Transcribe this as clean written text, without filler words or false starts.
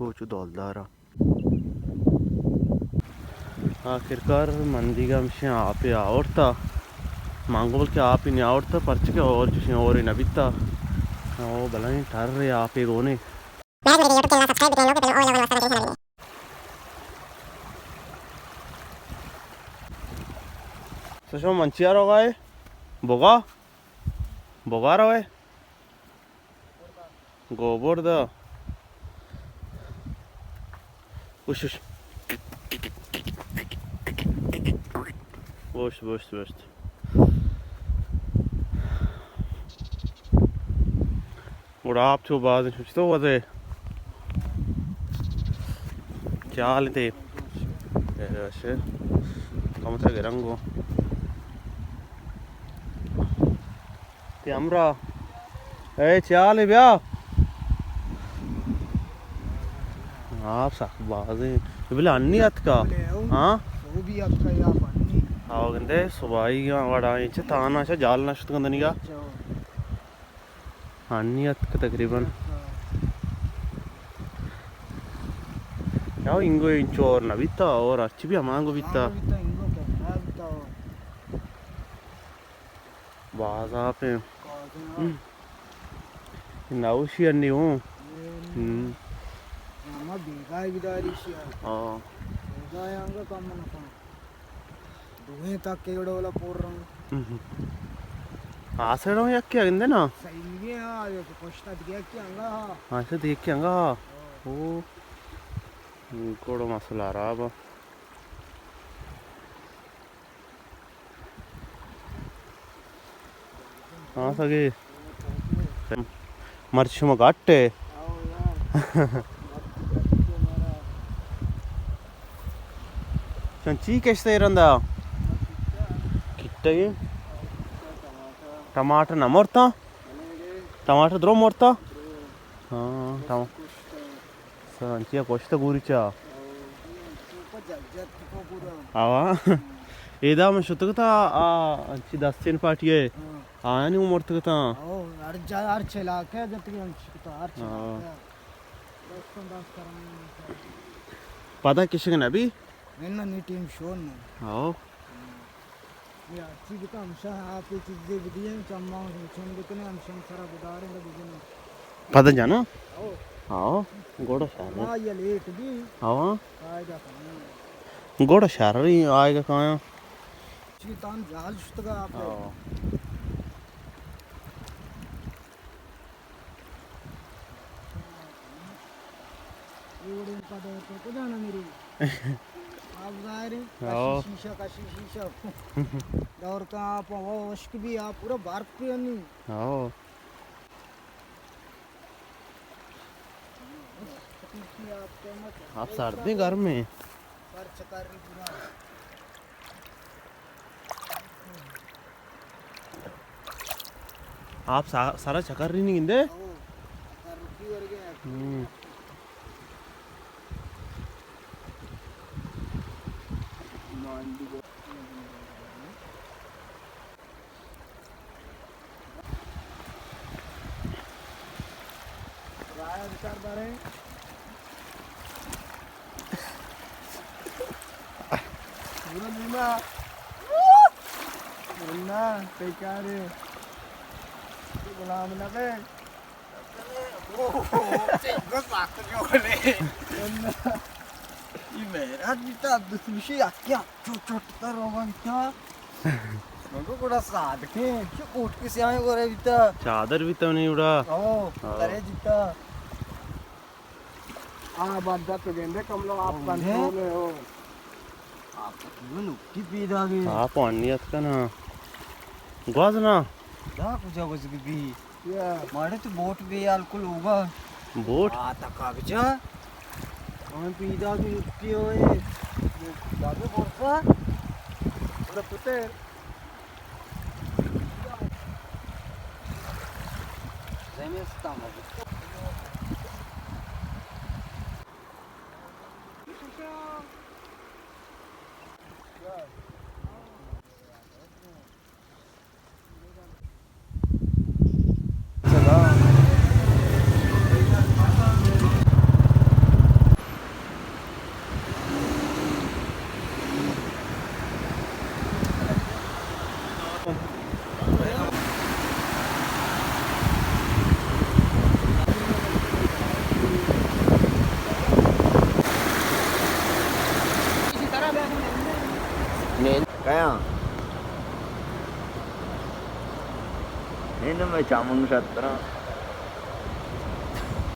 Coach दोलदारा आखिरकार मंदी का मशे आप ही आवड़ता मांगो बोल के आप ही नहीं आवड़ता पर्चे के और जिसे और ही नबीता वो भला नहीं ठहर रहे आप ही गोने सो मंचिया रहा है बोगा बोगा रहा है गोबर दा उश boş boş boş. Ora up to बाद तो वदे चाल ते ऐसे कम से रंगो ते हमरा ए चाल ब्या आप साख बाजे बिला अन्नी अत का हां वो भी अत का या पानी आवगंदे सुबाई वाड़ा इच ताना छ जाल नष्ट गंदनिगा अन्नी अत का तकरीबन याव इंगो इंचो और नबिता और अच्छी भी अमांगो बिता बाजा पे नाउशी अन्नी हूँ मामा बेगाय बिदारी शिया हाँ बेगाय आंगा काम ना काम दुहे तक केवड़ो वाला पोर रंग आसड़ों या क्या गंदे ना सही है यार ये कोशिश दिया कि आंगा हाँ से देख के आंगा ओ कोड़ो मसला रहा बा हाँ सगे मर्च में काटे चंची कैसे रंदा किट्टे टमाटर न मोरता टमाटर द्रो मोरता हाँ टमाटर संचिया कोष्ट गुरीचा आवा एदा में शुतकता अंची 10 दिन पाटिये आया नहीं मोरतकता ओ हर चला के जब तक अंची तो हर चला पता किसी का नबी मैंने नी टीम शोन आओ या चीज का हमशा आप ये चीजें विधियां चम्मा सुन कितने हमशा सारा गुदारे में बिजन पता जाना आओ आओ गोड़ा शहर हां ये लेट भी आओ आएगा गोड़ा शहर ही आएगा कहाँ जी तान जाल शुतगा आप ये उड़े का तो जाना मेरी आप जाहिर शीशा का शीशा और का आप वो उश्क भी आप पूरा बार पे नहीं आओ आप सर्दी घर में पर चकार पूरा आप सारा चक्कर नहीं गिंदे रुकी और गया राय विचारदार है मुन्ना मुन्ना पे क्या रे गुलाम ना बे ओ बस बात जो ले मुन्ना ये मेरा जीता दूसरी क्या छोटा रोगा क्या मगो कोड़ा साथ के क्यों कोट के से आए गोरे जीता चादर भी तो नहीं उड़ा ओ अरे जीता बात बात तो गेंदे कम लोग आप कंट्रोल में हो आप तो नुक्की पीदा गए आप अन्नियत का ना गाज ना दा कुछ भी या मारे तो बोट भी अल्कोहल होगा बोट आ तक आ गया हम पीदा की नुक्की होए दादू बोलता और पुते ज़मीन स्टाम आया इन मैं चामंग 70